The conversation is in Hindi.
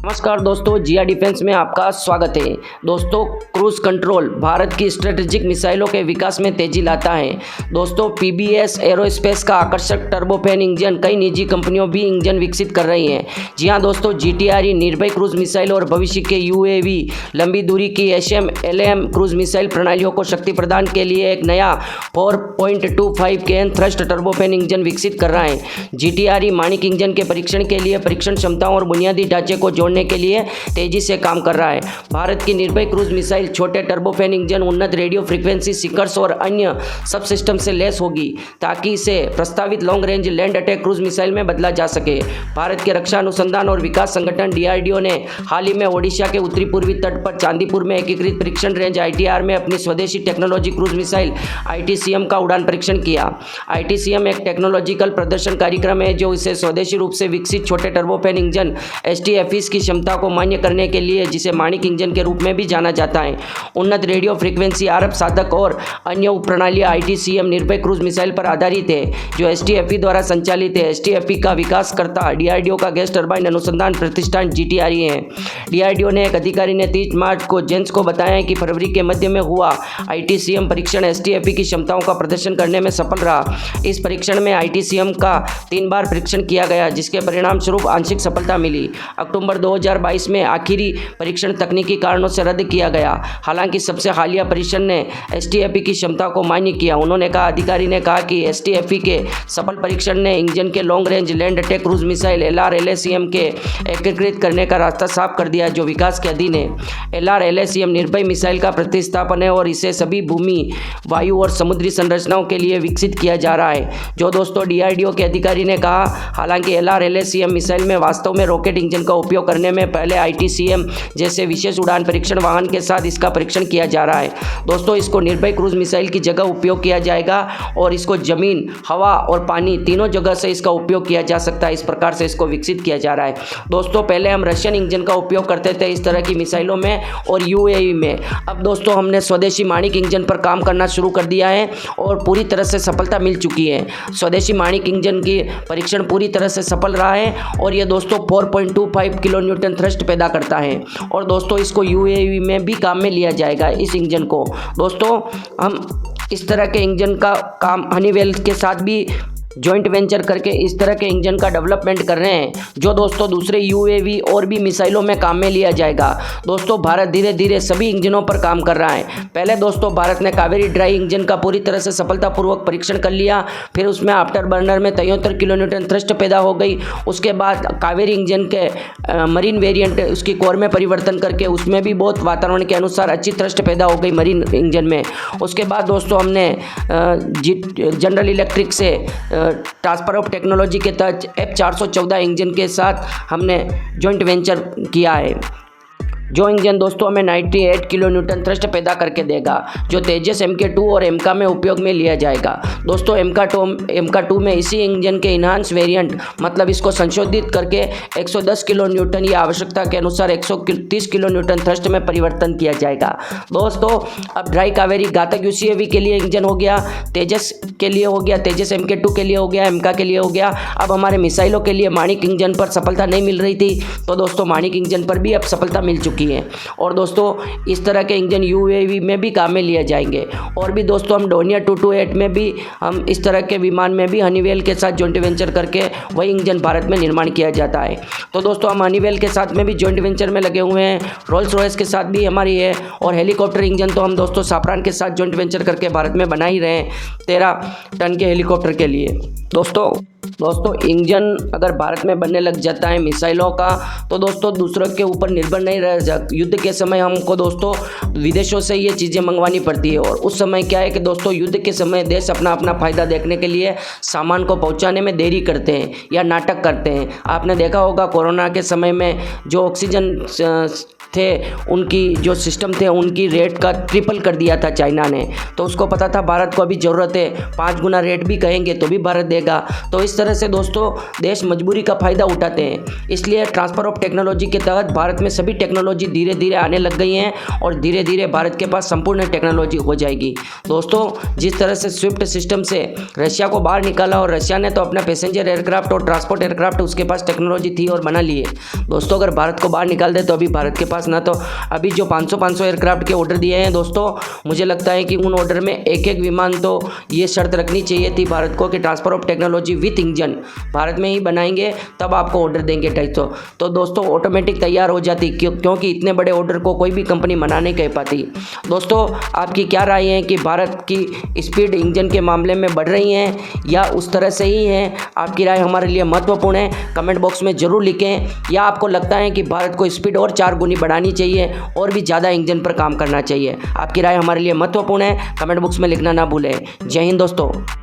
नमस्कार दोस्तों, जिया डिफेंस में आपका स्वागत है। दोस्तों, क्रूज कंट्रोल भारत की स्ट्रेटेजिक मिसाइलों के विकास में तेजी लाता है। दोस्तों, पीबीएस एरोस्पेस का आकर्षक टर्बोफैन इंजन कई निजी कंपनियों भी इंजन विकसित कर रही हैं। जी हां दोस्तों, जीटीआरई निर्भय क्रूज मिसाइल और भविष्य के यूएवी लंबी दूरी की एसएम एलएम क्रूज मिसाइल प्रणालियों को शक्ति प्रदान के लिए एक नया 4.25 केएन थ्रस्ट टर्बोफैन इंजन विकसित कर रहा है। जीटीआरई माणिक इंजन के परीक्षण के लिए परीक्षण क्षमताओं और बुनियादी ढांचे को जोड़ने के लिए तेजी से काम कर रहा है। भारत की निर्भय क्रूज मिसाइल छोटे टर्बोफैन इंजन, उन्नत रेडियो फ्रीक्वेंसी सीकर्स और अन्य सब सिस्टम से लैस होगी ताकि इसे प्रस्तावित long range land attack cruise missile में बदला जा सके। भारत के रक्षा अनुसंधान और विकास संगठन डीआरडीओ ने हाल ही में ओडिशा के उत्तरी पूर्वी तट पर चांदीपुर में एकीकृत परीक्षण रेंज आईटीआर में अपनी स्वदेशी टेक्नोलॉजी क्रूज मिसाइल आईटीसीएम का उड़ान परीक्षण किया। आईटीसीएम एक टेक्नोलॉजिकल प्रदर्शन कार्यक्रम है जो इसे स्वदेशी रूप से विकसित छोटे टर्बोफैन इंजन एसटीएफईस की क्षमता को मान्य करने के लिए, जिसे माणिक इंजन के रूप में भी जाना जाता है। उन्नत रेडियो फ्रीक्वेंसी आरएफ साधक और अन्य उपप्रणालियां आईटीसीएम निर्भय क्रूज मिसाइल पर आधारित है जो एसटीएफई द्वारा संचालित है। एसटीएफई का विकासकर्ता डीआरडीओ का गैस टरबाइन अनुसंधान प्रतिष्ठान जीटीआरई है। डीआरडीओ ने एक अधिकारी ने 30 मार्च को जेंस को बताया कि फरवरी के मध्य में हुआ आईटीसीएम परीक्षण एसटीएफई की क्षमताओं का प्रदर्शन करने में सफल रहा। इस परीक्षण में आईटीसीएम का 3 बार परीक्षण किया गया, जिसके परिणाम स्वरूप आंशिक सफलता मिली। अक्टूबर 2022 में आखिरी परीक्षण तकनीकी कारणों से रद्द किया गया। हालांकि सबसे हालिया परीक्षण ने एसटीएफई की क्षमता को मान्य किया। उन्होंने कहा, अधिकारी ने कहा कि एसटीएफई के सफल परीक्षण ने इंजन के long range land attack cruise missile LRLACM के एकीकृत करने का रास्ता साफ कर दिया, जो विकास के अधीन है। एलआरएलएसीएम निर्भय मिसाइल का प्रतिस्थापन है और इसे सभी भूमि, वायु और समुद्री संरचनाओं के लिए विकसित किया जा रहा है, जो दोस्तों डीआरडीओ के अधिकारी ने कहा। हालांकि एलआरएलएसीएम मिसाइल में वास्तव में रॉकेट इंजन का उपयोग करने में पहले आईटीसीएम जैसे विशेष उड़ान परीक्षण वाहन के साथ इसका परीक्षण किया जा रहा है। दोस्तों, इसको निर्भय क्रूज मिसाइल की जगह उपयोग किया जाएगा और इसको जमीन, हवा और पानी तीनों जगह से इसका उपयोग किया जा सकता है। इस प्रकार से इसको विकसित किया जा रहा है। दोस्तों, पहले हम रशियन इंजन का उपयोग करते थे इस तरह की मिसाइलों में और यूएवी में। अब दोस्तों, हमने स्वदेशी माणिक इंजन पर काम करना शुरू कर दिया है और पूरी तरह से सफलता मिल चुकी है। स्वदेशी माणिक इंजन की परीक्षण पूरी तरह से सफल रहा है और ये दोस्तों 4.25 किलो न्यूटन थ्रस्ट पैदा करता है और दोस्तों इसको यूएवी में भी काम में लिया जाएगा। इस इंजन को दोस्तों हम इस तरह के इंजन का काम हनीवेल के साथ भी जॉइंट वेंचर करके इस तरह के इंजन का डेवलपमेंट कर रहे हैं, जो दोस्तों दूसरे यूएवी और भी मिसाइलों में काम में लिया जाएगा। दोस्तों, भारत धीरे धीरे सभी इंजनों पर काम कर रहा है। पहले दोस्तों भारत ने कावेरी ड्राई इंजन का पूरी तरह से सफलतापूर्वक परीक्षण कर लिया, फिर उसमें आफ्टर बर्नर में 73 किलो न्यूटन थ्रस्ट पैदा हो गई। उसके बाद कावेरी इंजन के मरीन वेरिएंट उसकी कोर में परिवर्तन करके उसमें भी बहुत वातावरण के अनुसार अच्छी थ्रस्ट पैदा हो गई मरीन इंजन में। उसके बाद दोस्तों हमने जनरल इलेक्ट्रिक से ट्रांसफर ऑफ टेक्नोलॉजी के तहत F414 इंजन के साथ हमने जॉइंट वेंचर किया है, जो इंजन दोस्तों हमें 98 किलो न्यूटन थ्रस्ट पैदा करके देगा, जो तेजस MK2 और एमका में उपयोग में लिया जाएगा। दोस्तों MK2 में इसी इंजन के इन्हांस वेरिएंट, मतलब इसको संशोधित करके 110 किलो न्यूटन या आवश्यकता के अनुसार 130 किलो न्यूटन थ्रस्ट में परिवर्तन किया जाएगा। दोस्तों, अब ड्राई कावेरी घातक यूसीएवी के लिए इंजन हो गया, तेजस के लिए हो गया, तेजस MK2 के लिए हो गया, एमका के लिए हो गया। अब हमारे मिसाइलों के लिए माणिक इंजन पर सफलता नहीं मिल रही थी, तो दोस्तों माणिक इंजन पर भी अब सफलता मिल चुकी है और दोस्तों इस तरह के इंजन यूएवी में भी काम में लिए जाएंगे। और भी दोस्तों हम डोनियर 228 में भी हम इस तरह के विमान में भी हनीवेल के साथ जॉइंट वेंचर करके वही इंजन भारत में निर्माण किया जाता है। तो दोस्तों हम हनीवेल के साथ में भी जॉइंट वेंचर में लगे हुए हैं, रोल्स रॉयस के साथ भी हमारी है और हेलीकॉप्टर इंजन तो हम दोस्तों साफरान के साथ जॉइंट वेंचर करके भारत में बना ही रहे हैं 13 टन के हेलीकॉप्टर के लिए। दोस्तों इंजन अगर भारत में बनने लग जाता है मिसाइलों का, तो दोस्तों दूसरों के ऊपर निर्भर नहीं रह जाता। युद्ध के समय हमको दोस्तों विदेशों से ये चीज़ें मंगवानी पड़ती है और उस समय क्या है कि दोस्तों युद्ध के समय देश अपना अपना फ़ायदा देखने के लिए सामान को पहुंचाने में देरी करते हैं या नाटक करते हैं। आपने देखा होगा कोरोना के समय में जो ऑक्सीजन थे उनकी जो सिस्टम थे उनकी रेट का ट्रिपल कर दिया था चाइना ने। तो उसको पता था भारत को अभी ज़रूरत है, 5 गुना रेट भी कहेंगे तो भी भारत देगा। तो इस तरह से दोस्तों देश मजबूरी का फ़ायदा उठाते हैं। इसलिए ट्रांसफ़र ऑफ टेक्नोलॉजी के तहत भारत में सभी टेक्नोलॉजी धीरे धीरे आने लग गई हैं और धीरे धीरे भारत के पास संपूर्ण टेक्नोलॉजी हो जाएगी। दोस्तों जिस तरह से स्विफ्ट सिस्टम से रशिया को बाहर निकाला और रशिया ने तो अपना पैसेंजर एयरक्राफ्ट और ट्रांसपोर्ट एयरक्राफ्ट उसके पास टेक्नोलॉजी थी और बना लिए। दोस्तों अगर भारत को बाहर निकाल दे तो अभी भारत के पास ना तो अभी जो 500 एयरक्राफ्ट के ऑर्डर दिए हैं दोस्तों, मुझे लगता है कि उन ऑर्डर में एक एक विमान तो ये शर्त रखनी चाहिए थी भारत को कि transfer of technology with engine Bharat में ही बनाएंगे तब आपको ऑर्डर देंगे 250। तो दोस्तों ऑटोमेटिक तैयार हो जाती, क्योंकि इतने बड़े ऑर्डर को कोई भी कंपनी मना नहीं कह पाती। दोस्तों आपकी क्या राय है कि भारत की स्पीड इंजन के मामले में बढ़ रही हैं या उस तरह से ही हैं? आपकी राय हमारे लिए महत्वपूर्ण है, कमेंट बॉक्स में ज़रूर लिखें। या आपको लगता है कि भारत को स्पीड और 4 गुनी बढ़ानी चाहिए और भी ज़्यादा इंजन पर काम करना चाहिए? आपकी राय हमारे लिए महत्वपूर्ण है, कमेंट बॉक्स में लिखना ना भूलें। जय हिंद दोस्तों।